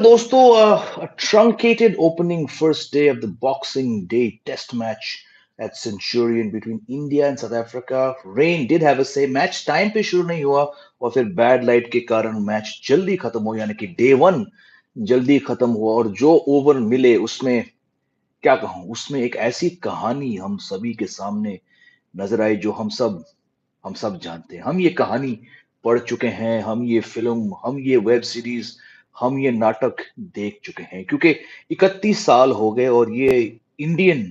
दोस्तों, a truncated opening first day of the Boxing Day Test match at Centurion between India and South Africa. Rain did have a say. Match time पे शुरू नहीं हुआ और फिर bad light के कारण मैच जल्दी खत्म हो, यानी कि डे वन जल्दी खत्म हुआ। और जो ओवर मिले उसमें क्या कहूं, उसमें एक ऐसी कहानी हम सभी के सामने नजर आई जो हम सब जानते हैं। हम ये कहानी पढ़ चुके हैं, हम ये फिल्म, हम ये वेब सीरीज, हम ये नाटक देख चुके हैं, क्योंकि 31 साल हो गए और ये इंडियन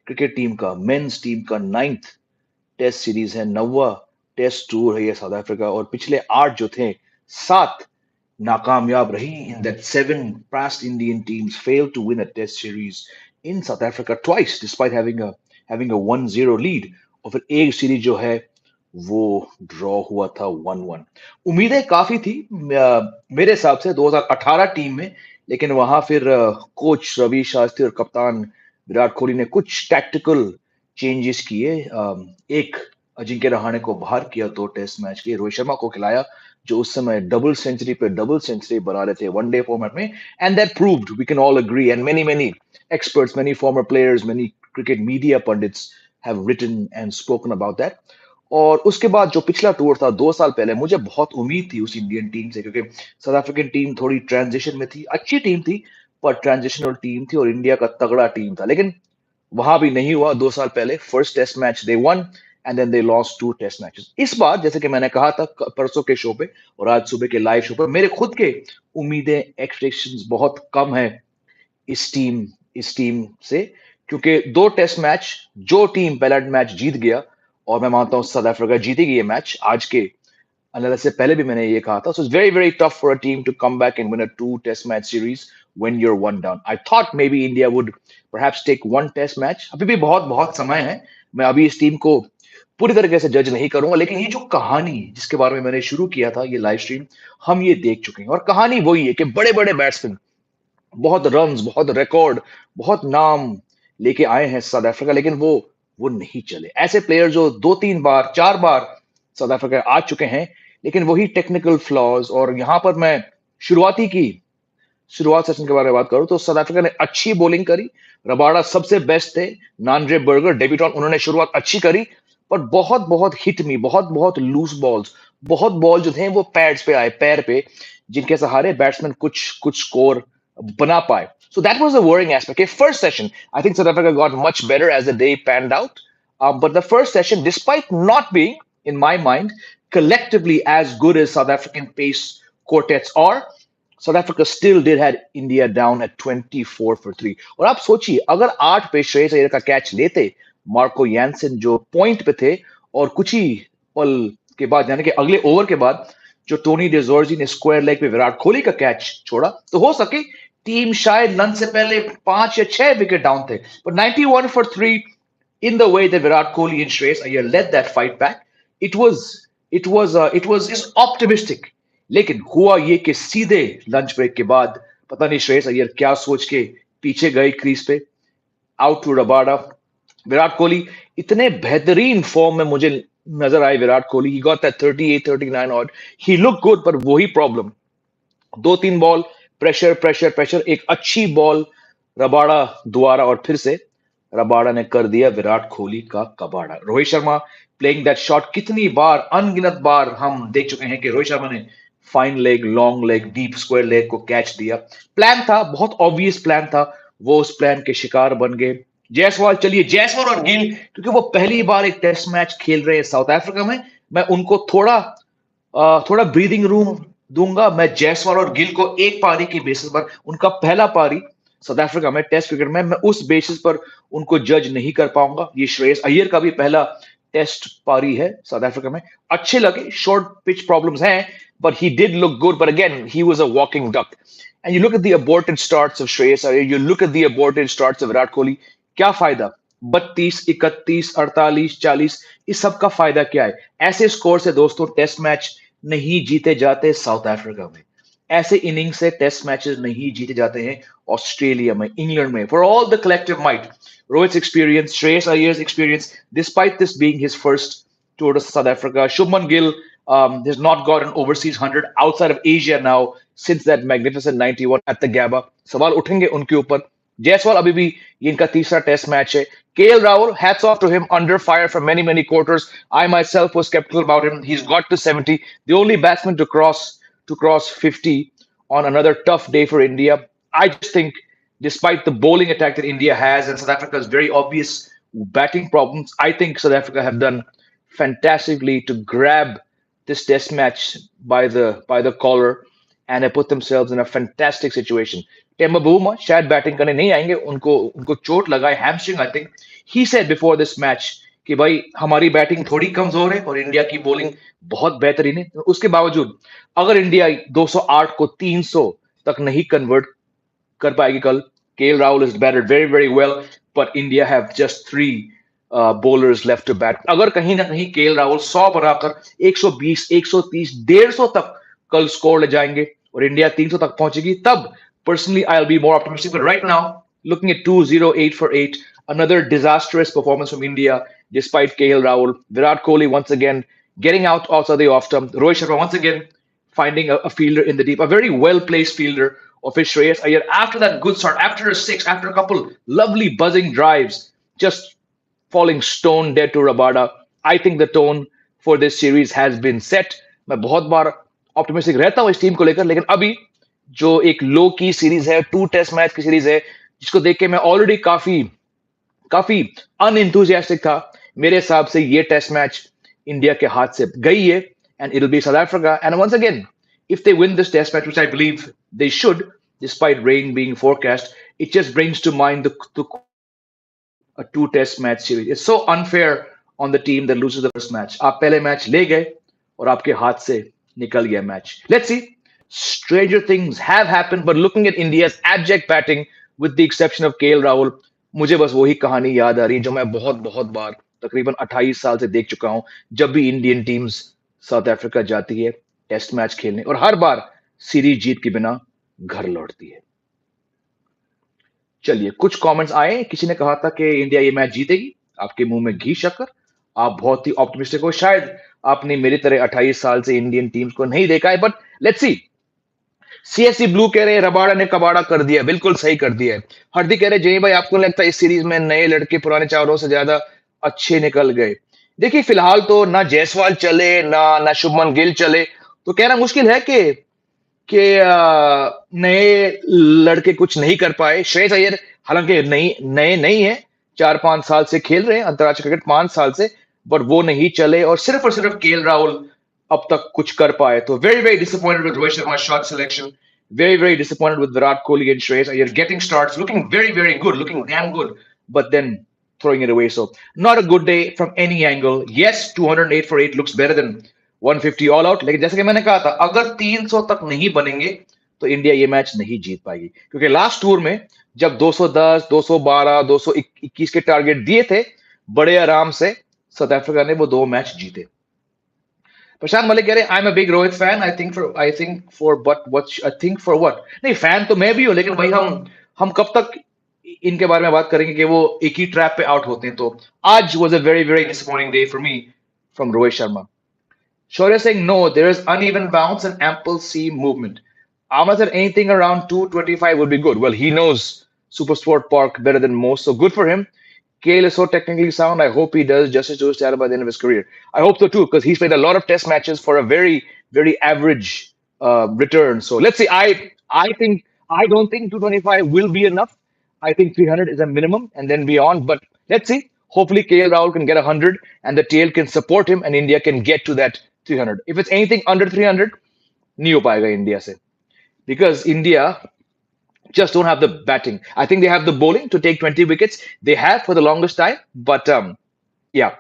क्रिकेट टीम का, मेंस टीम का नाइन्थ टेस्ट सीरीज है, नौवा टेस्ट टूर है ये साउथ अफ्रीका। और पिछले 8 जो थे, 7 नाकामयाब रही। In that 7 past Indian teams failed to win a test series in South Africa twice despite having a 1-0 lead। और फिर एक सीरीज जो है वो ड्रॉ हुआ था 1-1। उम्मीदें काफी थी मेरे हिसाब से 2018 टीम में, लेकिन वहां फिर कोच रवि शास्त्री और कप्तान विराट कोहली ने कुछ टैक्टिकल चेंजेस किए। एक अजिंक्य रहाणे को बाहर किया 2 टेस्ट मैच के, रोहित शर्मा को खिलाया जो उस समय डबल सेंचुरी पे डबल सेंचुरी बना रहे थे वनडे फॉर्मेट में। And that proved, we can all agree, and many many experts, many former players, many cricket media pundits have written and spoken about that। और उसके बाद जो पिछला टूर था 2 साल पहले, मुझे बहुत उम्मीद थी उस इंडियन टीम से, क्योंकि साउथ अफ्रीकन टीम थोड़ी ट्रांजिशन में थी, अच्छी टीम थी पर ट्रांजिशनल टीम थी, और इंडिया का तगड़ा टीम था। लेकिन वहां भी नहीं हुआ 2 साल पहले। First test match they won and then they lost 2 test matches. इस बार जैसे कि मैंने कहा था परसों के शो पे और आज सुबह के लाइव शो पे, मेरे खुद के उम्मीदें, एक्सपेक्टेशंस बहुत कम है इस टीम इस टीम से, क्योंकि 2 टेस्ट मैच, जो टीम पहला मैच जीत गया, और मैं मानता हूं साउथ अफ्रीका जीतेगी ये मैच, आज के एनालिसिस से पहले भी मैंने ये कहा था। So it's very very tough for a team to come back and win a 2 test match series when you're one down। I thought maybe India would perhaps take 1 test match. अभी भी बहुत बहुत समय है, मैं अभी इस टीम को पूरी तरीके से जज नहीं करूंगा, लेकिन ये जो कहानी जिसके बारे में मैंने शुरू किया था ये लाइव स्ट्रीम, हम ये देख चुके हैं। और कहानी वही है कि बड़े बड़े बैट्समैन, बहुत रन्स, बहुत रिकॉर्ड, बहुत नाम लेके आए हैं साउथ अफ्रीका, लेकिन वो नहीं चले। ऐसे प्लेयर जो 2-3 बार 4 बार साउथ अफ्रीका आ चुके हैं, लेकिन वही टेक्निकल फ्लॉज। और यहां पर मैं शुरुआती की शुरुआत सेशन के बारे में बात करूं तो साउथ अफ्रीका ने अच्छी बॉलिंग करी। रबाड़ा सबसे बेस्ट थे। नांड्रे बर्गर डेब्यूटॉन, उन्होंने शुरुआत अच्छी करी, पर बहुत बहुत हिट मी, बहुत बहुत लूज बॉल्स, बहुत बॉल जो थे वो पैड्स पे आए, पैर पे, जिनके सहारे बैट्समैन कुछ कुछ स्कोर बना पाए। So that was a worrying aspect. Okay, first session, I think South Africa got much better as the day panned out. But the first session, despite not being, in my mind, collectively as good as South African pace quartets are, South Africa still did had India down at 24 for 3। और आप सोचिए, अगर 8 पे श्रेयस अय्यर का catch लेते Marco Jansen जो point पे थे, और कुछ ही पल के बाद, यानी कि अगले ओवर के बाद, जो टोनी डिजोर्जी ने स्क्वायर लेग पे विराट कोहली का कैच छोड़ा, तो हो सके टीम शायद रन से पहले 5 या 6 विकेट डाउन थे। पर 91 for 3, in the way that Virat Kohli and Shreyas Iyer led that fight back, it was is optimistic। लेकिन हुआ ये कि सीधे लंच ब्रेक के बाद पता नहीं श्रेयस अय्यर क्या सोच के पीछे गए क्रीज पे, out to Rabada. Virat Kohli इतने बेहतरीन फॉर्म में मुझे नजर आए, Virat Kohli, he got that 38 39 odd, he look good, पर वही problem, 2-3 ball pressure pressure pressure, एक अच्छी बॉल रबाड़ा द्वारा, और फिर से रबाड़ा ने कर दिया विराट कोहली का कबाड़ा। Rohit Sharma playing that shot, कितनी बार, अनगिनत बार हम देख चुके हैं कि रोहित शर्मा ने fine leg, long leg, deep square leg को कैच दिया। प्लान था, बहुत ऑब्वियस प्लान था, वो उस प्लान के शिकार बन गए। जायसवाल, चलिए जायसवाल और गिल, क्योंकि वो पहली बार एक टेस्ट मैच खेल रहे हैं साउथ अफ्रीका में, मैं उनको थोड़ा ब्रीदिंग रूम दूंगा। मैं जायसवाल और गिल को एक पारी की बेसिस पर, उनका पहला पारी साउथ अफ्रीका में टेस्ट क्रिकेट में, मैं उस बेसिस पर उनको जज नहीं कर पाऊंगा। ये श्रेयस अय्यर का भी पहला टेस्ट पारी है साउथ अफ्रीका में। अच्छे लगे, शॉर्ट पिच प्रॉब्लम्स हैं, but he did look good, but again he was a walking duck। And you look at the aborted starts of Shreyas Iyer, you look at the aborted starts of Virat Kohli, क्या फायदा? 32, 31, 48, 40, इस सब का फायदा क्या है? ऐसे score से दोस्तों टेस्ट मैच नहीं जीते जाते साउथ अफ्रीका में। ऐसे इनिंग से टेस्ट मैचेस नहीं जीते जाते हैं ऑस्ट्रेलिया में, इंग्लैंड में। For all the collective might, Rohit experience, Shreyas Iyer's experience, despite this being his first tour to South Africa, Shubman Gill, Has not got an overseas 100 outside of Asia now since that magnificent 91 at the Gabba. सवाल उठेंगे उनके ऊपर. जायसवाल अभी भी ये इनका तीसरा test match है. KL Rahul, hats off to him, under fire for many quarters. I myself was skeptical about him. He's got to 70, the only batsman to cross 50 on another tough day for India. I just think, despite the bowling attack that India has and South Africa's very obvious batting problems, I think South Africa have done fantastically to grab this test match by the collar and have put themselves in a fantastic situation. Temba Bavuma शायद batting करने नहीं आएंगे, उनको उनको चोट लगा है, hamstring I think. He said before this match कि भाई हमारी बैटिंग थोड़ी कमजोर है और इंडिया की बॉलिंग बहुत बेहतरीन है. उसके बावजूद अगर इंडिया 208 को 300 तक नहीं कन्वर्ट कर पाएगी कल. KL Rahul has batted very well, but India have just three bowlers left to bat. अगर कहीं ना कहीं KL Rahul 100 बनाकर 120, 130, 150 तक कल स्कोर ले जाएंगे और इंडिया 300 तक पहुंचेगी, तब personally I'll be more optimistic. But right now, looking at 208 for 8, another disastrous performance from India despite KL Rahul. Virat Kohli once again getting out outside the off stump. Rohit Sharma once again finding a fielder in the deep, a very well placed fielder of his Shreyas Iyer. After that good start, after a six, after a couple lovely buzzing drives, just falling stone dead to Rabada. I think the tone for this series has been set. मैं बहुत बार optimistic रहता हूँ इस team को लेकर, लेकिन अभी जो एक लो की सीरीज है, 2 टेस्ट मैच की सीरीज है, जिसको देख के मैं ऑलरेडी काफी काफी अनइंथुजियास्टिक था. मेरे हिसाब से ये टेस्ट मैच इंडिया के हाथ से गई है, and it'll be South Africa. And once again, if they win this test match, which I believe they should, despite rain being forecast, it just brings to mind the quality of a 2 test match series. It's so unfair on the team that loses the first match. आप पहले match ले गए और आपके हाथ से निकल गया match. Let's see. Stranger things have happened, but looking at India's abject batting, with the exception of KL Rahul, मुझे बस वही कहानी याद आ रही है जो मैं बहुत बहुत बार तकरीबन 28 साल से देख चुका हूं. जब भी इंडियन टीम्स साउथ अफ्रीका जाती है टेस्ट मैच खेलने और हर बार सीरीज जीत के बिना घर लौटती है. चलिए, कुछ कमेंट्स आए. किसी ने कहा था कि इंडिया ये मैच जीतेगी. आपके मुंह में घी शक्कर, आप बहुत ही ऑप्टिमिस्टिक हो. शायद आपने मेरी तरह 28 साल से इंडियन टीम्स को नहीं देखा है, but let's see. CSC blue कह रहे हैं रबाड़ा ने कबाड़ा कर दिया. बिल्कुल सही कर दिया है. हरदी कह रहे जय भाई, आपको लगता है इस सीरीज में नए लड़के पुराने चारों से ज्यादा अच्छे निकल गए? देखिए, फिलहाल तो ना जायसवाल चले ना शुभमन गिल चले, तो कहना मुश्किल है कि नए लड़के कुछ नहीं कर पाए. श्रेयस अय्यर हालांकि नए नहीं है, 4-5 साल से खेल रहे हैं अंतर्राष्ट्रीय क्रिकेट, 5 साल से, बट वो नहीं चले और सिर्फ केएल राहुल अब तक कुछ कर पाए. तो very disappointed with Rohit Sharma's shot selection. Very disappointed with Virat Kohli and Shreyas Iyer getting starts, looking very good, looking damn good, but then throwing it away. So not a good day from any angle. Yes, 208 for 8 looks better than 150 all out. लेकिन जैसे कि मैंने कहा था, अगर 300 तक नहीं बनेंगे तो इंडिया ये मैच नहीं जीत पाएगी, क्योंकि लास्ट टूर में जब 210, 212, 221 के टारगेट दिए थे, बड़े आराम से साउथ अफ्रीका ने वो 2 मैच जीते. प्रशांत मलिक कह रहे आई am a big Rohit fan. I think for what नहीं, फैन तो मैं भी हूं, लेकिन भाई हम कब तक इनके बारे में बात करेंगे कि वो एक ही ट्रैप पे आउट होते हैं. तो आज was a very disappointing day for me from Rohit Sharma. Shaurya saying no, there is uneven bounce and ample seam movement. Ahmed said anything around 225 would be good. Well, he knows Super Sport Park better than most, so good for him. KL is so technically sound. I hope he does justice to his talent by the end of his career. I hope so too, because he's played a lot of test matches for a very average return. So let's see. I don't think 225 will be enough. I think 300 is a minimum and then beyond. But let's see. Hopefully KL Rahul can get 100 and the tail can support him and India can get to that 300. If it's anything under 300, नहीं हो पाएगा India से, because India just don't have the batting. I think they have the bowling to take 20 wickets. They have for the longest time. But yeah,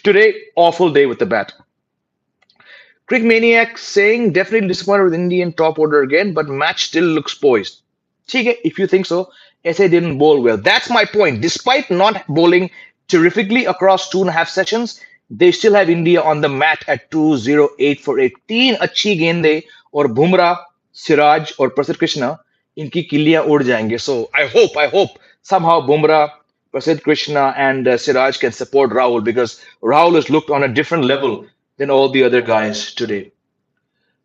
today, awful day with the bat. Crick Maniac saying definitely disappointed with Indian top order again, but match still looks poised. Okay, if you think so, SA didn't bowl well. That's my point. Despite not bowling terrifically across 2.5 sessions, they still have India on the mat at 208 for 8. 3 अच्छी गेंदें और बुमराह, सिराज और प्रसिद्ध कृष्णा इनकी किल्लियां उड़ जाएंगे. So I hope somehow Bumrah, Prasidh Krishna and Siraj can support Rahul, because Rahul has looked on a different level than all the other guys today.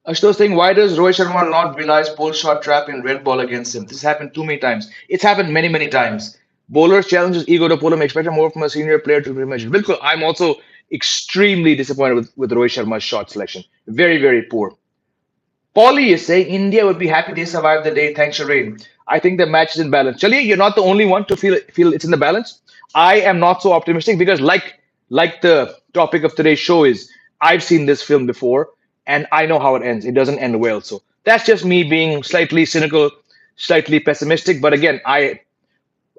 Ashutosh saying, why does Rohit Sharma not realize pull shot trap in red ball against him? This happened too many times. It's happened many, many times. Bowlers challenge his ego to pull him, expect more from a senior player to be measured. Bilkul, I'm also extremely disappointed with Rohit Sharma's shot selection. Very, very poor. Paulie is saying India would be happy they survived the day thanks to rain. I think the match is in balance. Chaliye, you're not the only one to feel it's in the balance. I am not so optimistic because like the topic of today's show is I've seen this film before and I know how it ends. It doesn't end well. So that's just me being slightly cynical, slightly pessimistic. But again, I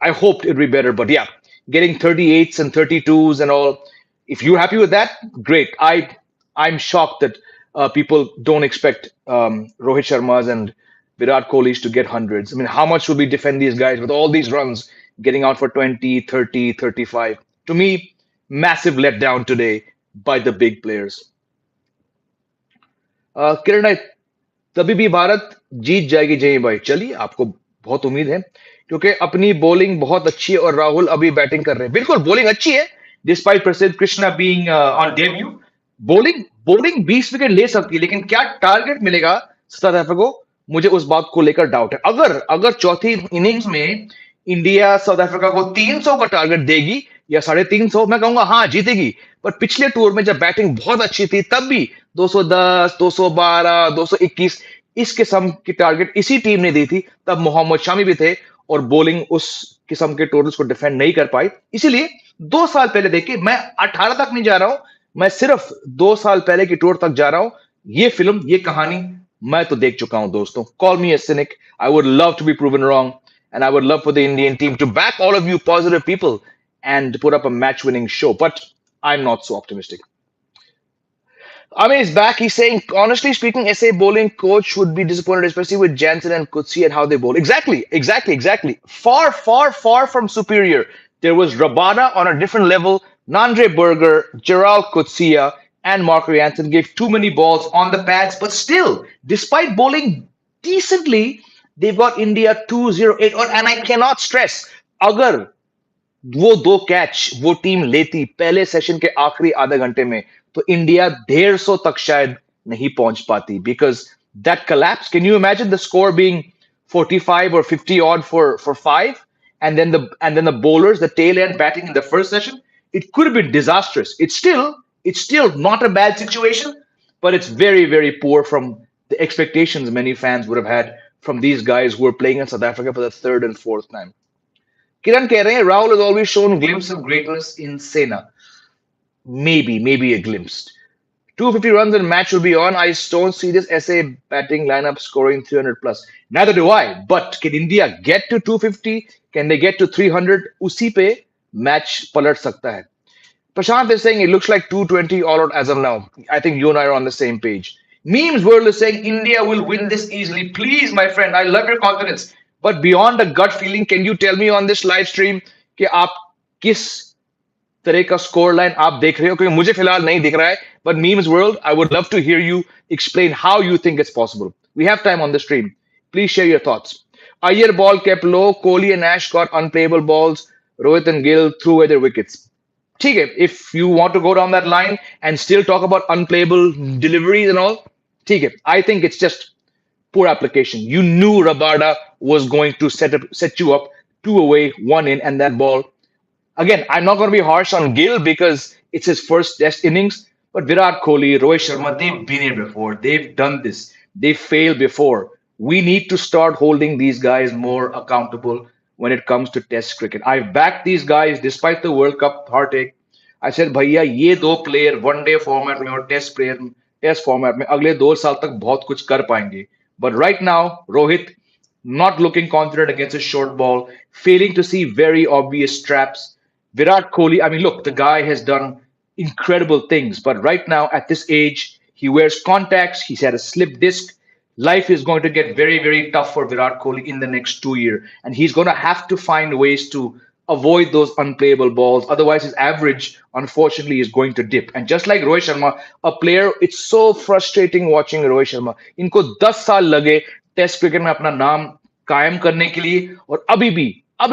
hoped it'd be better, but yeah, getting 38s and 32s and all. If you're happy with that, great. I'm shocked that people don't expect Rohit Sharma's and Virat Kohli's to get hundreds. I mean, how much would we defend these guys with all these runs getting out for 20, 30, 35? To me, massive letdown today by the big players. किरण, तभी भी भारत जीत जाएगी जय भाई। चलिए, आपको बहुत उम्मीद है क्योंकि अपनी बॉलिंग बहुत अच्छी है और राहुल अभी बैटिंग कर रहे हैं। बिल्कुल बॉलिंग अच्छी है डिस्पाइट प्रसिद्ध Krishna being on debut. Bowling bowling 20 wicket ले सकती है लेकिन क्या टारगेट मिलेगा साउथ अफ्रीका को, मुझे उस बात को लेकर डाउट है। अगर अगर चौथी इनिंग्स में इंडिया साउथ अफ्रीका को 300 का टारगेट देगी या 350, मैं कहूंगा हाँ जीतेगी। पर पिछले टूर में जब बैटिंग बहुत अच्छी थी तब भी 210, 212, 221 इस किस्म की टारगेट इसी टीम ने दी थी। तब मोहम्मद शामी भी थे और बॉलिंग उस किस्म के टोटल्स को डिफेंड नहीं कर पाई। इसीलिए 2 साल पहले देखिए, मैं 18 तक नहीं जा रहा हूं, मैं सिर्फ 2 साल पहले की टूर तक जा रहा हूं। ये फिल्म, ये कहानी मैं तो देख चुका हूं दोस्तों। Call me a cynic, I would love to be proven wrong and I would love for the Indian team to back all of you positive people and put up a match winning show. But I'm not so optimistic. Ame is back. He's saying, honestly speaking, SA bowling coach would be disappointed, especially with Jansen and Kutsi and how they bowl. Exactly, exactly, exactly. Far, far, far from superior. There was Rabada on a different level. Nandre Berger, Gerald Kutsia, and Marco Jansen gave too many balls on the pads. But still, despite bowling decently, they've got India 208. And I cannot stress, agar वो 2 catch वो team लेती पहले session के आखिरी आधे घंटे में तो इंडिया 150 तक शायद नहीं पहुंच पाती because that collapse. Can you imagine the score being 45 or 50 odd for 5 and then the bowlers, the tail end batting in the first session? It could have been disastrous. It's still not a bad situation, but it's very, very poor from the expectations many fans would have had from these guys who are playing in South Africa for the third and fourth time. Kiran कह रहे हैं Rahul has always shown glimpse of greatness in Sena. Maybe a glimpse. 250 runs and match will be on. I don't see this SA batting lineup scoring 300 plus. Neither do I. But can India get to 250? Can they get to 300? उसी पे match पलट सकता है. Prashant is saying it looks like 220 all out as of now. I think you and I are on the same page. Memes World is saying India will win this easily. Please, my friend, I love your confidence. But beyond a gut feeling, can you tell me on this live stream कि आप किस तरह का score line आप देख रहे हो? क्योंकि मुझे फिलहाल नहीं दिख रहा है. But Memes World, I would love to hear you explain how you think it's possible. We have time on the stream. Please share your thoughts. Iyer ball kept low. Kohli and Ash got unplayable balls. Rohit and Gill threw away their wickets. ठीक है, if you want to go down that line and still talk about unplayable deliveries and all, ठीक है. I think it's just poor application. You knew Rabada was going to set you up 2 away, 1 in, and that ball. Again, I'm not going to be harsh on Gill because it's his first test innings, but Virat Kohli, Rohit Sharma, they've been here before. They've done this. They failed before. We need to start holding these guys more accountable when it comes to test cricket. I've backed these guys despite the World Cup heartache. I said, भैया ये 2 player one-day format में और test format में अगले 2 साल तक बहुत कुछ कर पाएंगे. But right now, Rohit not looking confident against a short ball, failing to see very obvious traps. Virat Kohli, I mean, look, the guy has done incredible things, but right now at this age, he wears contacts, he's had a slip disc. Life is going to get very, very tough for Virat Kohli in the next 2 years, and he's going to have to find ways to avoid those unplayable balls. Otherwise, his average, unfortunately, is going to dip. And just like Rohit Sharma, a player, it's so frustrating watching Rohit Sharma. इनको 10 साल लगे test cricket में अपना नाम कायम करने के लिए और अभी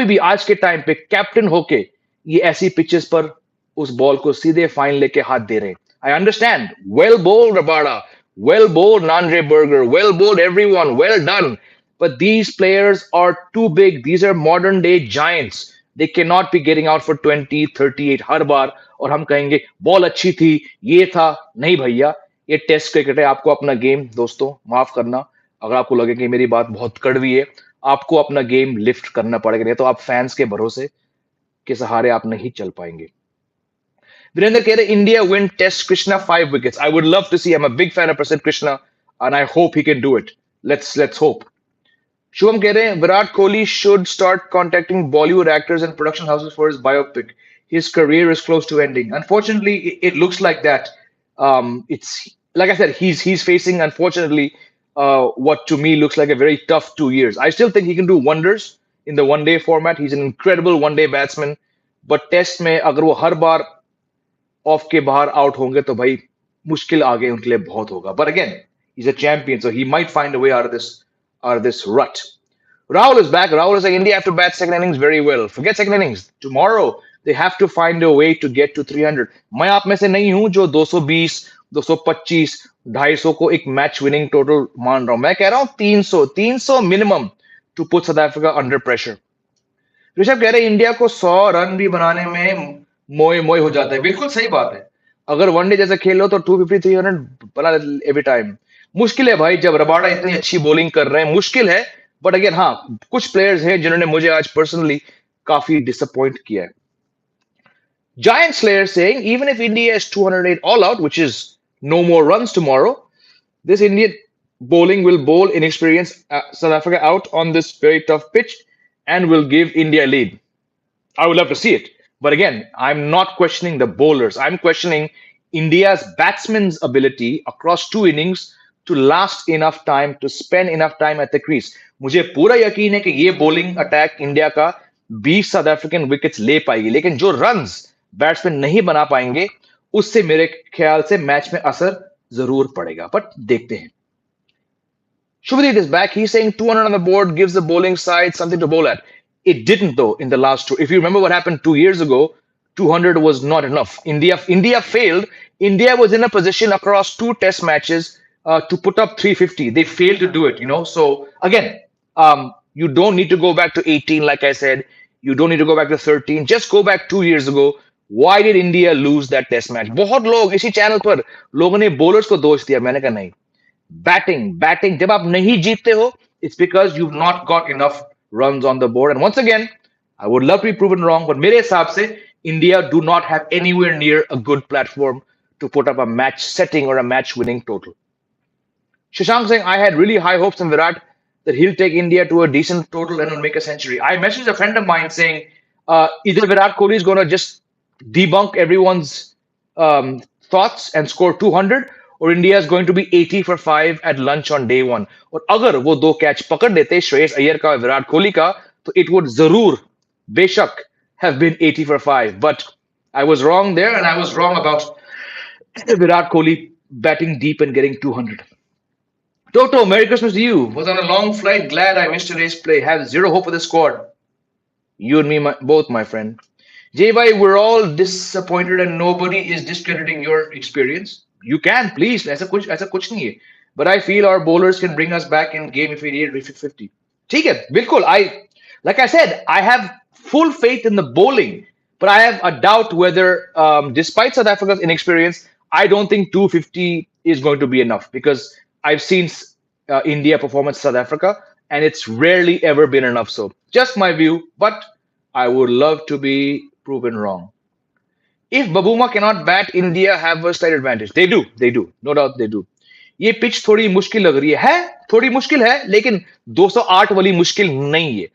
भी आज के टाइम पे कैप्टन होके ये ऐसी पिचेस पर उस बॉल को सीधे फाइन लेके हाथ दे रहे हैं. I understand. Well bowled, Rabada. Well bowled, Nandre Berger. Well bowled, everyone. Well done. But these players are too big. These are modern day giants. They cannot be getting out for 20, 38 हर बार और हम कहेंगे ball अच्छी थी ये था नहीं भैया ये टेस्ट क्रिकेट है आपको अपना गेम दोस्तों माफ करना अगर आपको लगे कि मेरी बात बहुत कड़वी है आपको अपना गेम लिफ्ट करना पड़ेगा नहीं तो आप फैंस के भरोसे के सहारे आप नहीं चल पाएंगे वीरेंद्र कह रहे India win test Krishna 5 wickets I would love to see I am a big fan of Prasidh Krishna and I hope he can do it let's hope Shubham कह रहे हैं Virat Kohli should start contacting Bollywood actors and production houses for his biopic his career is close to ending unfortunately it looks like that it's like I said he's facing unfortunately what to me looks like a very tough 2 years. I still think he can do wonders in the one day format. He's an incredible one day batsman but test में अगर वो हर बार of के बाहर out होंगे तो भाई मुश्किल आगे उनके लिए बहुत होगा but again he's a champion so he might find a way out of this rut. Rahul is back. Rahul is like India have to bat second innings very well. Forget second innings. Tomorrow they have to find a way to get to 300. मैं आप में से नहीं हूं जो 220, 225, 250 को एक match winning total मान रहा हूं मैं कह रहा हूं 300 300 minimum to put South Africa under pressure Rishabh कह रहे हैं इंडिया को 100 रन भी बनाने में मोए मोए हो जाता है बिल्कुल सही बात है अगर वनडे जैसे खेल लो तो 250 300 बना एवरी टाइम मुश्किल है भाई जब रबाडा इतनी अच्छी बॉलिंग कर रहे हैं मुश्किल है बट अगेन हाँ कुछ प्लेयर्स हैं जिन्होंने मुझे आज पर्सनली काफी डिसअपॉइंट किया है Giant Slayer saying even if India is 208 all out, which is no more runs tomorrow, this Indian bowling will bowl inexperienced South Africa out on this very tough pitch and will give India a lead. I would love to see it. But again, I'm not questioning the bowlers. I'm questioning India's batsmen's ability across 2 innings to last enough time, to spend enough time at the crease. मुझे पूरा यकीन है कि ये bowling attack India का 20 south African wickets ले पाएगी लेकिन जो रन्स बैट्समैन नहीं बना पाएंगे उससे मेरे ख्याल से मैच में असर जरूर पड़ेगा बट देखते हैं Shubhadeep is back. He's saying 200 on the board gives the bowling side something to bowl at. It didn't though in the last two. If you remember what happened 2 years ago, 200 was not enough. India failed. India was in a position across two test matches to put up 350. They failed to do it, you know. So again, you don't need to go back to 18, like I said. You don't need to go back to 13. Just go back 2 years ago. Why did India lose that test match? बहुत लोग इसी channel पर लोगों ने bowlers को दोष दिया मैंने कहा नहीं बैटिंग जब आप नहीं जीतते हो it's because you've not got enough runs on the board and once again I would love to be proven wrong but मेरे हिसाब से India do not have anywhere near a good platform to put up a match setting or a match winning total. Shashank saying I had really high hopes in Virat that he'll take India to a decent total and will make a century. I messaged a friend of mine saying either Virat Kohli is going to just debunk everyone's thoughts and score 200 और India is going to be 80 for 5 at lunch on day 1 और अगर वो दो catch पकड़ लेते श्रेयस अय्यर का और विराट कोहली का तो इट वुड जरूर बेशक have been 80 for 5 but I was wrong there and I was wrong about Virat Kohli batting deep and getting 200. Toto, Merry Christmas to you. Was on a long flight. Glad I missed today's play. Have zero hope for the squad. You and me both, my friend. Jay, we're all disappointed and nobody is discrediting your experience. You can, please. ऐसा कुछ नहीं है. But I feel our bowlers can bring us back in game if we need 50. ठीक है, बिल्कुल. Like I said, I have full faith in the bowling, but I have a doubt whether, despite South Africa's inexperience, I don't think 250 is going to be enough because I've seen India perform at South Africa, and it's rarely ever been enough. So, just my view, but I would love to be proven wrong. If Babuma cannot bat, India have a slight advantage. They do. No doubt they do. ये pitch थोड़ी मुश्किल लग रही है थोड़ी मुश्किल है लेकिन 208 वाली मुश्किल नहीं है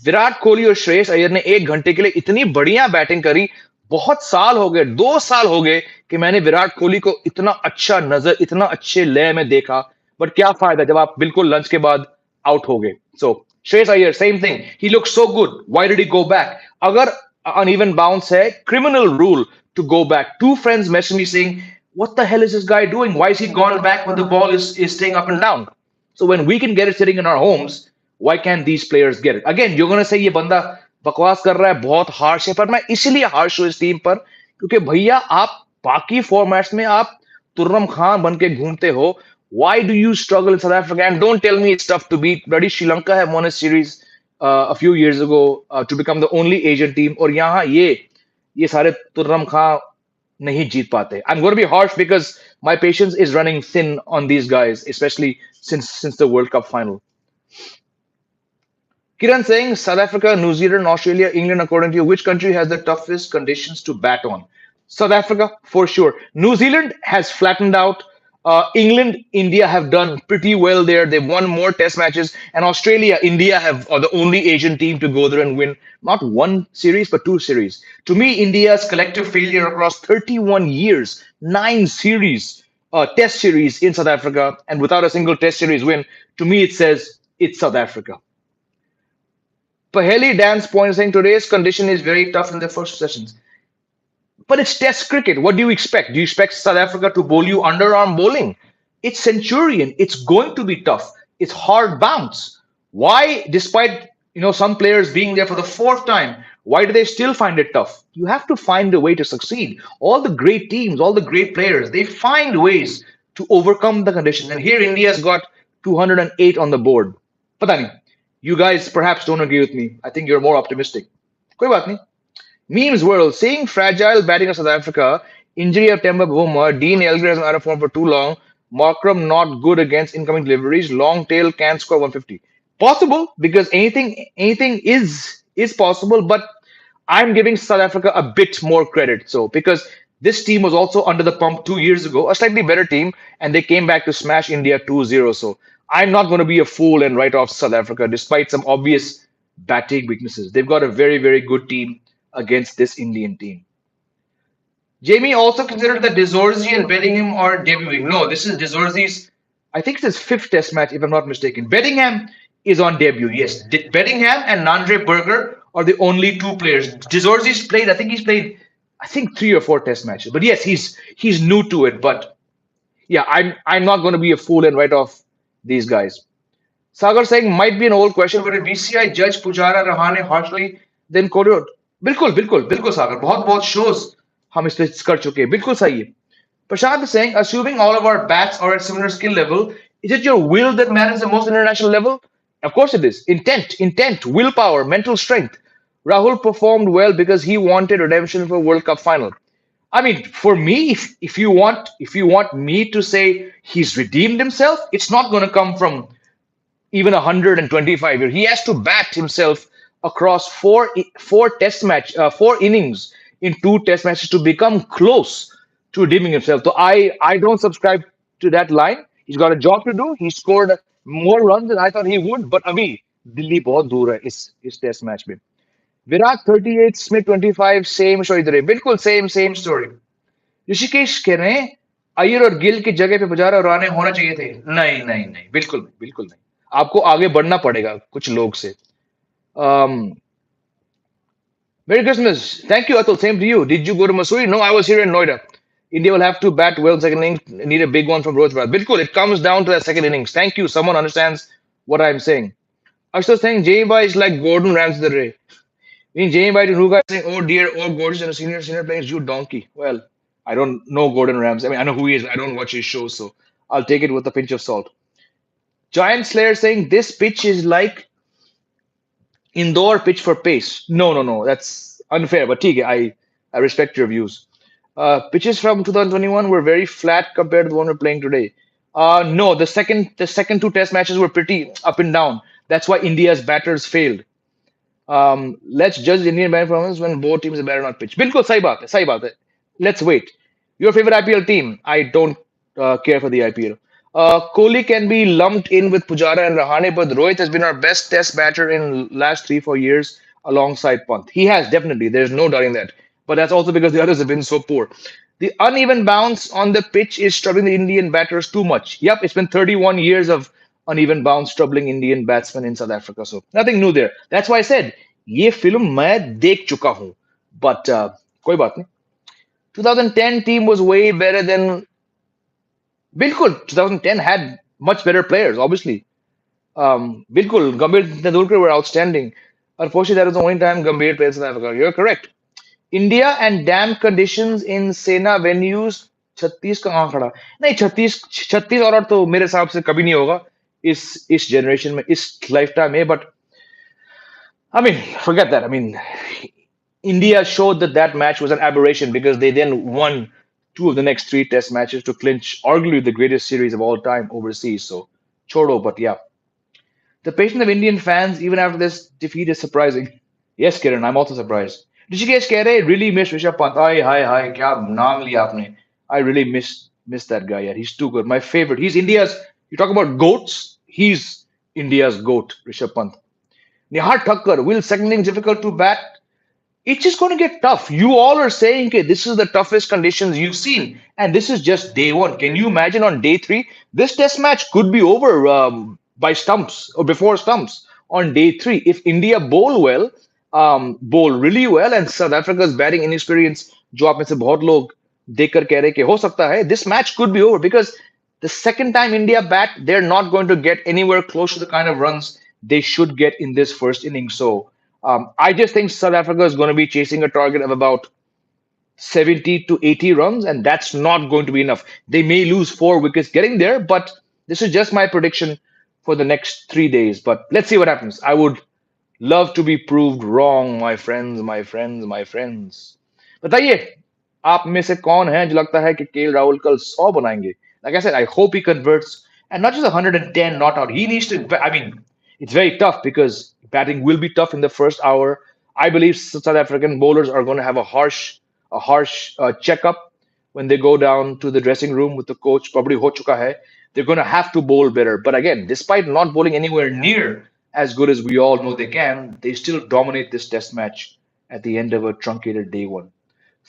विराट कोहली और श्रेयस अय्यर ने 1 घंटे के लिए इतनी बढ़िया बैटिंग करी बहुत साल हो गए 2 साल हो गए कि मैंने विराट कोहली को इतना अच्छा नजर इतना अच्छे लय में देखा बट क्या फायदा जब आप बिल्कुल लंच के बाद आउट हो गए so Shreyas Iyer same thing he looks so good why did he go back अगर uneven bounce hai criminal rule to go back two friends messaged me saying what the hell is this guy doing why is he gone back when the ball is staying up and down so when we can get it sitting in our homes why can't these players get it again you're going to say ye banda bakwas kar raha hai bahut harsh hai par main isliye harsh hu is team par क्योंकि भैया आप बाकी formats में आप तुर्रम खान बन के घूमते हो. Why do you struggle in South Africa? And don't tell me it's tough to beat. Bloody Sri Lanka have won a series a few years ago to become the only Asian team. और यहाँ ये सारे तुर्रम खान नहीं जीत पाते. I'm going to be harsh because my patience is running thin on these guys, especially since the World Cup final. Kiran saying South Africa, New Zealand, Australia, England, according to you, which country has the toughest conditions to bat on? South Africa, for sure. New Zealand has flattened out. England, India have done pretty well there. They've won more test matches. And Australia, India are the only Asian team to go there and win not one series, but two series. To me, India's collective failure across 31 years, nine series, test series in South Africa, and without a single test series win, to me, it says it's South Africa. Paheli Dan's point saying today's condition is very tough in the first sessions. But it's test cricket. What do you expect? Do you expect South Africa to bowl you underarm bowling? It's Centurion. It's going to be tough. It's hard bounce. Why, despite some players being there for the fourth time, why do they still find it tough? You have to find a way to succeed. All the great teams, all the great players, they find ways to overcome the conditions. And here India's got 208 on the board. Pata nahi. You guys perhaps don't agree with me. I think you're more optimistic. कोई बात नहीं. Memes world saying fragile batting of South Africa, injury of Temba Boma, Dean Elgar has been out of form for too long, Markram not good against incoming deliveries, long tail can't score 150. Possible because anything is possible, but I'm giving South Africa a bit more credit. So because this team was also under the pump 2 years ago, a slightly better team, and they came back to smash India 2-0. So I'm not going to be a fool and write off South Africa despite some obvious batting weaknesses. They've got a very, very good team against this Indian team. Jamie also considered that Desorzi and Bellingham are debuting. No, this is Desorzi's, I think it's his fifth test match, if I'm not mistaken. Bellingham is on debut, yes. Bellingham and Nandre Berger are the only two players. Desorzi's played, I think three or four test matches. But yes, he's new to it. But yeah, I'm not going to be a fool and write off these guys. Sagar saying might be an old question, but if BCI judge Pujara Rahane harshly, then Kodio. बिल्कुल बिल्कुल बिल्कुल सागर बहुत बहुत shows हम इस पे कर चुके हैं बिल्कुल सही है. Prashant is saying, assuming all of our bats are at similar skill level, is it your will that matters the most international level? Of course it is. Intent, willpower, mental strength. Rahul performed well because he wanted redemption for World Cup final. I mean, for me, if you want me to say he's redeemed himself, it's not going to come from even 125 years. He has to bat himself across four innings in two test matches to become close to redeeming himself. So I don't subscribe to that line. He's got a job to do. He scored more runs than I thought he would. But अभी दिल्ली बहुत दूर है इस test match में. Virat 38, Smith 25, same story इधर है. बिल्कुल same story. Rishikesh कह रहे हैं अय्यर और गिल की जगह पे पुजारा और राणे होना चाहिए थे. नहीं, बिल्कुल नहीं. आपको आगे बढ़ना पड़ेगा कुछ लोग से. Um, Merry Christmas. Thank you, Atul. Same to you. Did you go to Missouri? No, I was here in Noida. India will have to bat well in second innings. Need a big one from Rohit Bhatt. Bilkul, it comes down to that second innings. Thank you. Someone understands what I'm saying. Ashtar saying Jamie Bhai is like Gordon Ramsay the Ray. In Jamie Bhai to Nuga saying, oh dear, oh gorgeous, and a senior playing you donkey. Well, I don't know Gordon Ramsay. I mean, I know who he is. I don't watch his shows, so I'll take it with a pinch of salt. Giant Slayer saying this pitch is like indoor pitch for pace. No. That's unfair. But ठीक है, I respect your views. Pitches from 2021 were very flat compared to the one we're playing today. No, the second two test matches were pretty up and down. That's why India's batters failed. Let's judge the Indian batting performance when both teams are better on pitch. बिल्कुल सही बात है. Let's wait. Your favorite IPL team? I don't care for the IPL. Kohli can be lumped in with Pujara and Rahane, but Rohit has been our best test batter in last 3-4 years alongside Pant. He has definitely. There's no doubting that. But that's also because the others have been so poor. The uneven bounce on the pitch is troubling the Indian batters too much. Yep, it's been 31 years of uneven bounce troubling Indian batsmen in South Africa. So nothing new there. That's why I said ये film मैं देख चुका हूँ. But कोई बात नहीं. 2010 team was way better than Bilkul. 2010 had much better players, obviously. Bilkul, Gambhir Tendulkar were outstanding. Unfortunately, that was the only time Gambhir played in South Africa. You're correct. India and damp conditions in सेना venues 36 कहाँ खड़ा नहीं 36 और तो मेरे हिसाब से कभी नहीं होगा इस जनरेशन में इस लाइफ टाइम में but I mean forget that I mean India showed that that match was an aberration because they then won two of the next three test matches to clinch arguably the greatest series of all time overseas so chodo but yeah the patience of Indian fans, even after this defeat, is surprising. Yes, Kiran, I'm also surprised. Rishikesh कह रहे really miss Rishabh Pant. Hi, क्या नाम लिया आपने? I really miss that guy. Yeah, he's too good. My favorite. He's India's. You talk about goats. He's India's goat, Rishabh Pant. Nihar Thakkar will second innings difficult to bat it's just going to get tough. You all are saying, okay, this is the toughest conditions you've seen, and this is just day one. Can you imagine on day three? This test match could be over by stumps or before stumps on day three. If India bowl really well, and South Africa's batting inexperience, जो आप में से बहुत लोग देखकर कह रहे कि हो सकता है, this match could be over because the second time India bat, they're not going to get anywhere close to the kind of runs they should get in this first inning. So I just think South Africa is going to be chasing a target of about 70 to 80 runs, and that's not going to be enough. They may lose 4 wickets getting there, but this is just my prediction for the next 3 days. But let's see what happens. I would love to be proved wrong, my friends. बताइए आप में से कौन है जो लगता है कि केएल राहुल कल 100 बनाएंगे like I said I hope he converts and not just 110 not out he needs to I mean it's very tough because batting will be tough in the first hour I believe South African bowlers are going to have a harsh checkup when they go down to the dressing room with the coach probably ho chuka hai they're going to have to bowl better but again despite not bowling anywhere near as good as we all know they can they still dominate this test match at the end of a truncated day one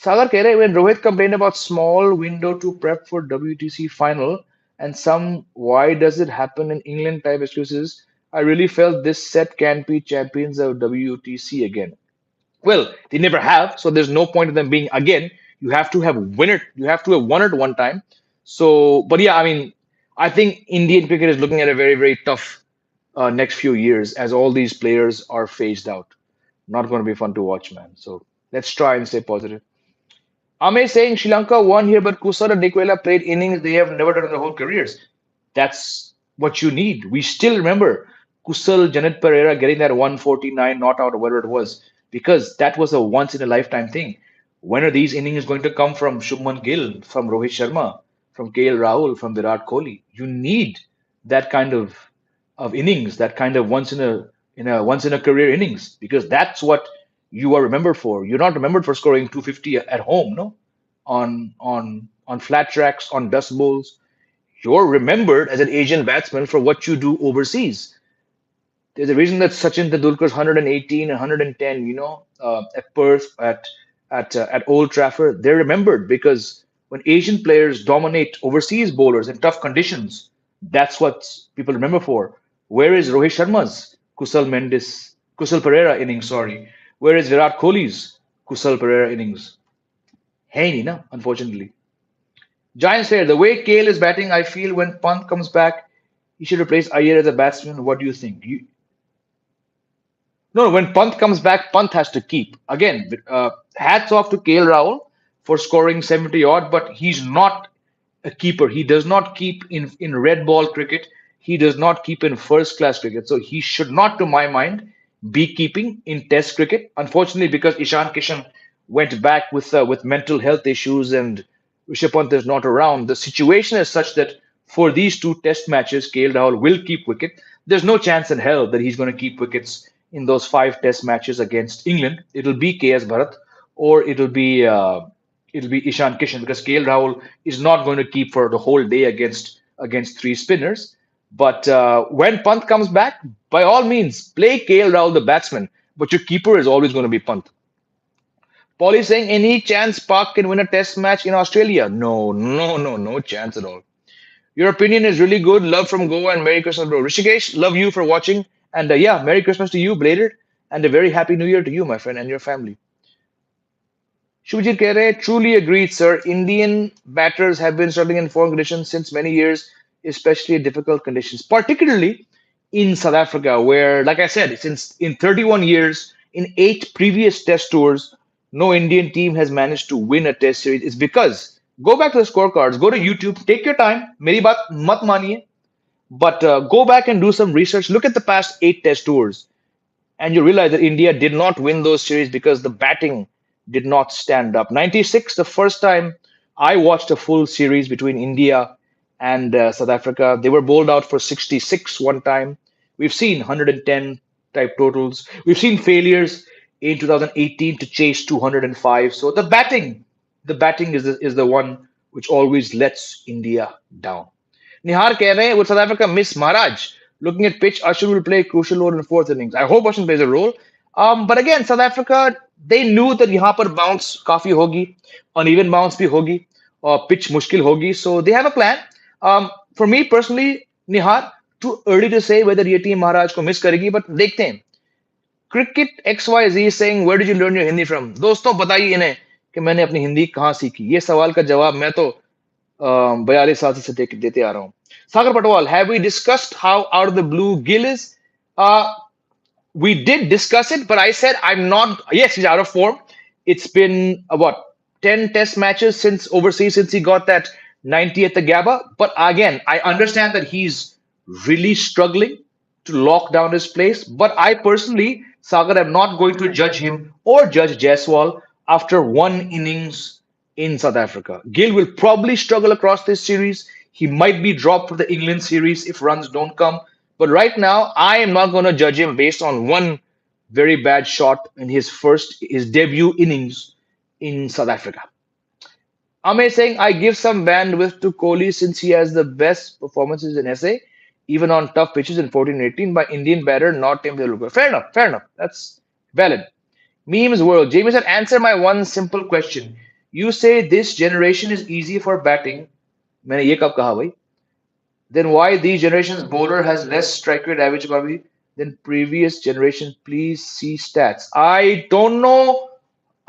Sagar keh rahe, when Rohit complained about small window to prep for WTC final and some why does it happen in England type excuses, I really felt this set can't be champions of WTC again. Well, they never have, so there's no point in them being again. You have to have win it. You have to have won it one time. So, but yeah, I mean, I think Indian cricket is looking at a very, very tough next few years as all these players are phased out. Not going to be fun to watch, man. So let's try and stay positive. Ame saying Sri Lanka won here, but Kusal and Nikwela played innings they have never done in their whole careers. That's what you need. We still remember Kusal, Janet Pereira getting that 149 not out or whatever it was, because that was a once in a lifetime thing. When are these innings going to come from Shubman Gill, from Rohit Sharma, from KL Rahul, from Virat Kohli? You need that kind of innings, that kind of once in a career innings, because that's what you are remembered for. You're not remembered for scoring 250 at home, no, on flat tracks, on dust bowls. You're remembered as an Asian batsman for what you do overseas. There's a reason that Sachin Tendulkar's 118 and 110, at Perth, at Old Trafford, they're remembered because when Asian players dominate overseas bowlers in tough conditions, that's what people remember for. Where is Rohit Sharma's Kusal Pereira innings? Sorry, where is Virat Kohli's Kusal Pereira innings? Hey, Nina, unfortunately. Giants player, the way Kale is batting, I feel when Pant comes back, he should replace Iyer as a batsman. What do you think? No, when Pant comes back, Pant has to keep. Again, hats off to KL Rahul for scoring 70 odd, but he's not a keeper. He does not keep in red ball cricket. He does not keep in first class cricket. So he should not, to my mind, be keeping in test cricket. Unfortunately, because Ishan Kishan went back with mental health issues and Rishabh Pant is not around, the situation is such that for these two test matches, KL Rahul will keep wicket. There's no chance in hell that he's going to keep wickets in those 5 test matches against England. It'll be KS Bharat or it'll be Ishan Kishan because KL Rahul is not going to keep for the whole day against three spinners. But when Pant comes back, by all means, play KL Rahul the batsman, but your keeper is always going to be Pant. Paul is saying any chance Park can win a test match in Australia? No, no, no, no chance at all. Your opinion is really good. Love from Goa and Merry Christmas, bro. Rishikesh, love you for watching. And yeah, Merry Christmas to you, belated. And a very Happy New Year to you, my friend, and your family. Shubhajit Kere, truly agreed, sir. Indian batters have been struggling in foreign conditions since many years, especially in difficult conditions, particularly in South Africa, where, like I said, since in 31 years, in 8 previous test tours, no Indian team has managed to win a test series is because go back to the scorecards, go to YouTube, take your time. मेरी बात मत मानिए, but go back and do some research. Look at the past 8 test tours and you realize that India did not win those series because the batting did not stand up. 96, the first time I watched a full series between India and South Africa, they were bowled out for 66 one time. We've seen 110 type totals. We've seen failures in 2018 to chase 205. So the batting is the one which always lets India down. Nihar कह रहे हैं would South Africa miss Maharaj? Looking at pitch, Ashwin will play a crucial role in the fourth innings. I hope Ashwin plays a role. But again, South Africa, they knew that यहाँ पर bounce काफी होगी, uneven bounce भी होगी, और pitch मुश्किल होगी. So they have a plan. For me personally, Nihar, too early to say whether ये team महाराज को miss करेगी, but देखते हैं. Cricket X Y Z saying where did you learn your Hindi from. दोस्तों बताइए इन्हें कि मैंने अपनी हिंदी कहाँ सीखी. ये सवाल का जवाब मैं तो 42 साल से देते आ रहा हूँ. Sagar Patwal, have we discussed how out of the blue Gill is? We did discuss it, but I said I'm not. Yes, he's out of form. It's been what 10 test matches since overseas since he got that 90 at the Gabba. But again, I understand that he's really struggling to lock down his place. But I personally, Sagar, am not going to judge him or judge Jaiswal after one innings in South Africa. Gill will probably struggle across this series. He might be dropped for the England series if runs don't come. But right now, I am not going to judge him based on one very bad shot in his debut innings in South Africa. Ame saying, I give some bandwidth to Kohli since he has the best performances in SA, even on tough pitches in 14 and 18 by Indian batter, not Tim Telugu. Fair enough, fair enough. That's valid. Memes world. Jamie said, answer my one simple question. You say this generation is easy for batting. मैंने ये कब कहा भाई? Then why these generations bowler has less strike rate average economy than previous generation? Please see stats. I don't know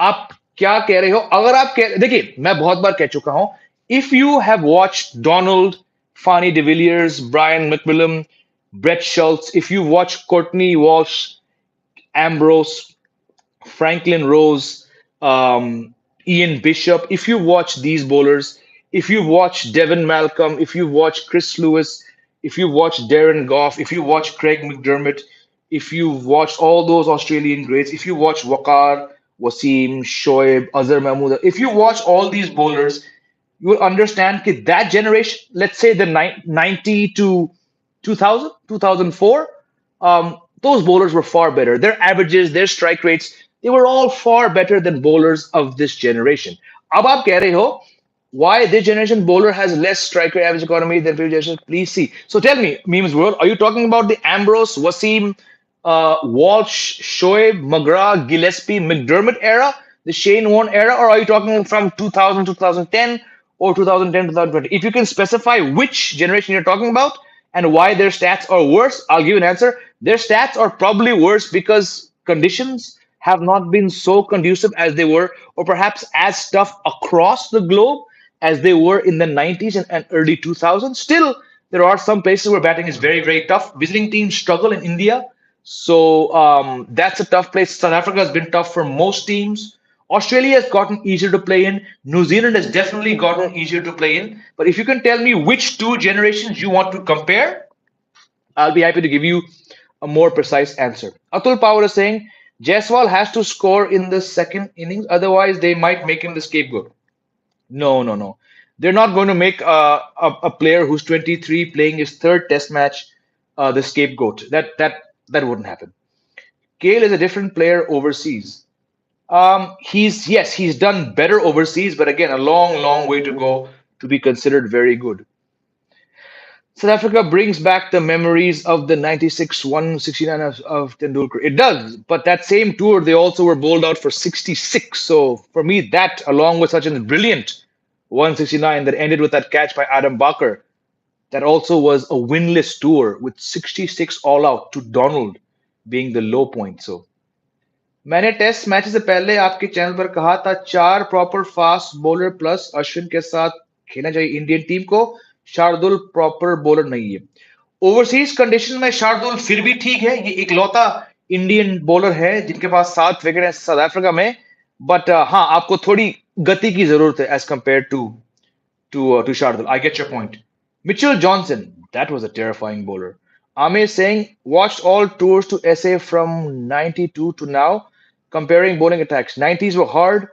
आप क्या कह रहे हो. अगर आप कह देखिए मैं बहुत बार कह चुका हूं. If you have watched Donald, Fanny de Villiers, Brian McMillan, Brett Schultz, if you watch Courtney Walsh, Ambrose, Franklin Rose, Ian Bishop, if you watch these bowlers, if you watch Devin Malcolm, if you watch Chris Lewis, if you watch Darren Goff, if you watch Craig McDermott, if you watch all those Australian greats, if you watch Waqar, Wasim, Shoaib, Azhar Mahmood, if you watch all these bowlers, you will understand that generation, let's say the 90 to 2000, 2004, those bowlers were far better. Their averages, their strike rates, they were all far better than bowlers of this generation. अब आप कह रहे हो why this generation bowler has less strike rate average economy than previous generation? Please see. So tell me, memes world, are you talking about the Ambrose, Wasim, Walsh, Shoaib, McGrath, Gillespie, McDermott era, the Shane Warne era, or are you talking from 2000 to 2010 or 2010 to 2020? If you can specify which generation you're talking about and why their stats are worse, I'll give you an answer. Their stats are probably worse because conditions have not been so conducive as they were, or perhaps as tough across the globe as they were in the 90s and early 2000s. Still, there are some places where batting is very, very tough. Visiting teams struggle in India. So that's a tough place. South Africa has been tough for most teams. Australia has gotten easier to play in. New Zealand has definitely gotten easier to play in. But if you can tell me which two generations you want to compare, I'll be happy to give you a more precise answer. Atul Power is saying Jaiswal has to score in the second innings, otherwise they might make him the scapegoat. No, no, no. They're not going to make a player who's 23 playing his third Test match the scapegoat. That wouldn't happen. Kale is a different player overseas. He's done better overseas, but again, a long, long way to go to be considered very good. South Africa brings back the memories of the 96 169 of Tendulkar. It does, but that same tour, they also were bowled out for 66. So for me, that, along with such a brilliant 169 that ended with that catch by Adam Barker, that also was a winless tour with 66 all out to Donald being the low point. So मैंने test match से पहले आपके channel पर कहा था 4 proper fast bowler plus Ashwin के साथ खेलना चाहिए इंडियन टीम को. शार्दुल प्रॉपर बॉलर नहीं है. ओवरसीज कंडीशन में शार्दुल फिर भी ठीक है. ये इकलौता इंडियन बॉलर है जिनके पास 7 विकेट है साउथ अफ्रीका में. बट हाँ आपको थोड़ी गति की जरूरत है as compare to Shardul. I get your point. Mitchell Johnson, that was a terrifying bowler. Ame saying watched all tours to SA from 92 to now, comparing bowling attacks. 90s were hard,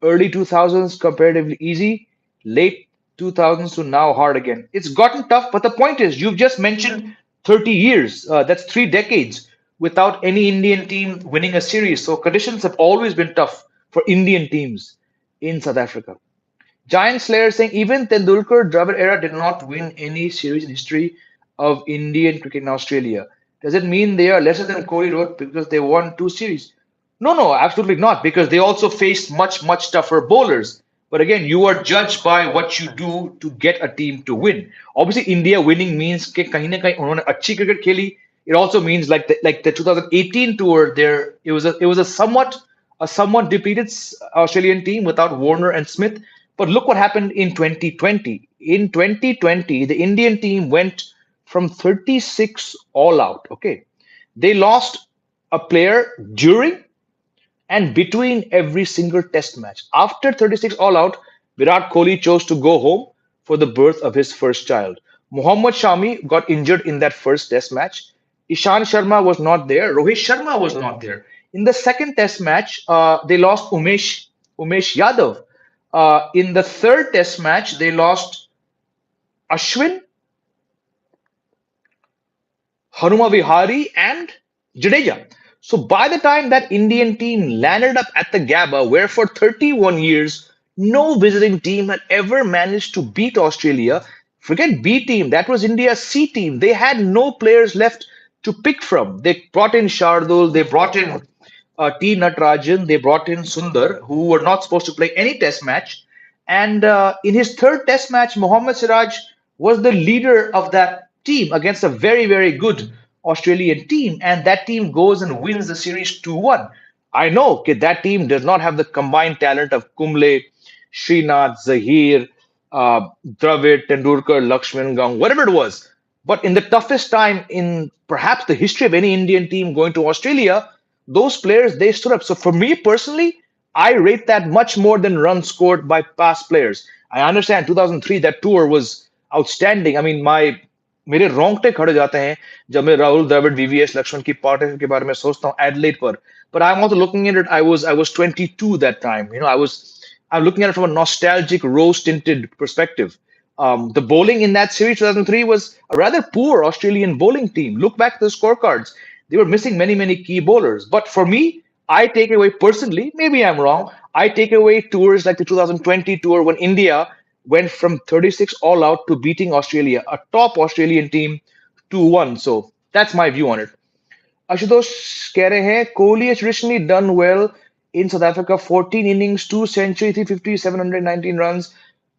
early 2000s comparatively easy, late 2000s to now hard again. It's gotten tough, but the point is, you've just mentioned 30 years. That's 3 decades without any Indian team winning a series. So conditions have always been tough for Indian teams in South Africa. Giant Slayer saying even Tendulkar Dravid era did not win any series in history of Indian cricket in Australia. Does it mean they are lesser than Kohli wrote because they won 2 series? No, no, absolutely not, because they also faced much, much tougher bowlers. But again, you are judged by what you do to get a team to win. Obviously, India winning means कि कहीं ना कहीं उन्होंने अच्छी cricket खेली. It also means like the 2018 tour, there it was a somewhat depleted Australian team without Warner and Smith. But look what happened in 2020. In 2020, the Indian team went from 36 all out. Okay, they lost a player during and between every single test match. After 36 all out, Virat Kohli chose to go home for the birth of his first child. Mohammad Shami got injured in that first test match. Ishan Sharma was not there. Rohit Sharma was not there. In the second test match, they lost Umesh Yadav. In the third test match, they lost Ashwin, Hanuma Vihari, and Jadeja. So by the time that Indian team landed up at the Gabba, where for 31 years no visiting team had ever managed to beat Australia, forget B team, that was India's C team. They had no players left to pick from. They brought in Shardul, they brought in T. Natarajan, they brought in Sundar, who were not supposed to play any test match. And in his third test match, Mohammad Siraj was the leader of that team against a very, very good Australian team. And that team goes and wins the series 2-1. I know okay, that team does not have the combined talent of Kumble, Srinath, Zahir, Dravid, Tendulkar, Lakshman, Gang, whatever it was. But in the toughest time in perhaps the history of any Indian team going to Australia, those players they stood up. So for me personally, I rate that much more than runs scored by past players. I understand 2003 that tour was outstanding. I mean, मेरे रोंगटे खड़े जाते हैं जब मैं Rahul Dravid VVS Lakshman की partnership के बारे में सोचता हूँ एडलेड पर. But I'm also looking at it. I was 22 that time. I'm looking at it from a nostalgic, rose-tinted perspective. The bowling in that series 2003 was a rather poor Australian bowling team. Look back at the scorecards; they were missing many, many key bowlers. But for me, I take away personally. Maybe I'm wrong. I take away tours like the 2020 tour when India went from 36 all out to beating Australia, a top Australian team, 2-1. So that's my view on it. Ashutosh कह रहे हैं Kohli has traditionally done well in South Africa. 14 innings, 2 century, 350, 719 runs,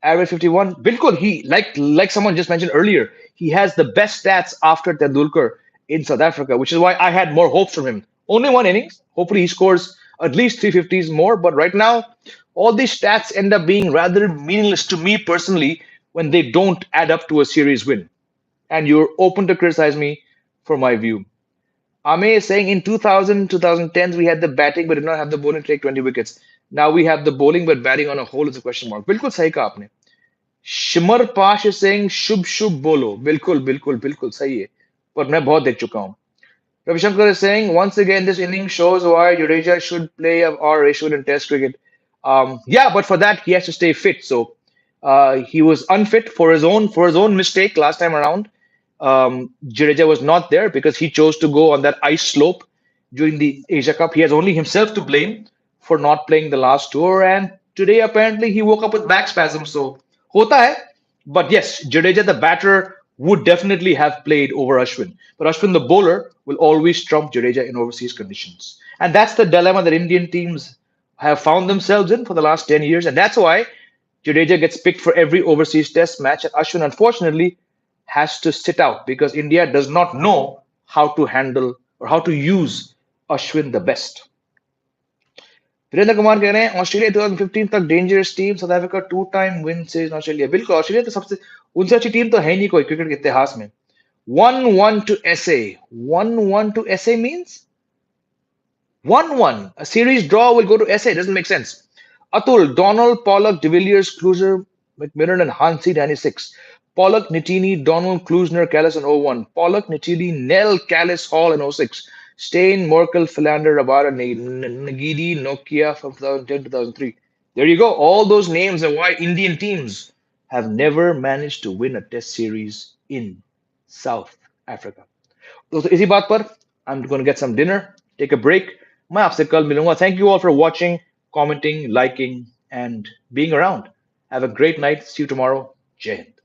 average 51. बिल्कुल, he like someone just mentioned earlier, he has the best stats after Tendulkar in South Africa, which is why I had more hopes from him. Only one innings. Hopefully, he scores at least 350s more. But right now, all these stats end up being rather meaningless to me personally when they don't add up to a series win. And you're open to criticize me for my view. Ame is saying in 2000, 2010s, we had the batting but did not have the bowling to take 20 wickets. Now we have the bowling but batting on a whole is a question mark. बिल्कुल सही कहा आपने. Shimar Pash is saying शुभ शुभ बोलो. बिल्कुल बिल्कुल बिल्कुल सही है. पर मैं बहुत देख चुका हूँ. Ravi Shankar is saying once again this inning shows why Jadeja should play or should in Test cricket. Yeah, but for that he has to stay fit. So he was unfit for his own mistake last time around. Jadeja was not there because he chose to go on that ice slope during the Asia Cup. He has only himself to blame for not playing the last tour. And today apparently he woke up with back spasms. So hota hai. But yes, Jadeja the batter would definitely have played over Ashwin. But Ashwin the bowler will always trump Jadeja in overseas conditions. And that's the dilemma that Indian teams have found themselves in for the last 10 years. And that's why Jadeja gets picked for every overseas test match. And Ashwin, unfortunately, has to sit out because India does not know how to handle or how to use Ashwin the best. Virendra Kumar कह रहे हैं Australia 2015 तक dangerous team south Africa 2 time win series Australia बिल्कुल Australia तो सबसे उनसे अच्छी team तो है ही नहीं कोई क्रिकेट के इतिहास में 1-1 to SA 1-1 to SA means 1-1. A series draw will go to SA. Doesn't make sense. Atul, Donald, Pollock, De Villiers, Kluser, McMillan, and Hansi, 96. Pollock, Nitini, Donald, Klusner, Callis in 01. Pollock, Nitini, Nell, Callis, Hall in 06. Stein, Merkel, Philander, Rabada, Nagidi, Nokia from 2010 to 2003. There you go. All those names and why Indian teams have never managed to win a test series in South Africa. तो इसी बात पर I'm going to get some dinner, take a break. मैं आपसे कल मिलूंगा. Thank you all for watching, commenting, liking, and being around. Have a great night. See you tomorrow. Jai Hind.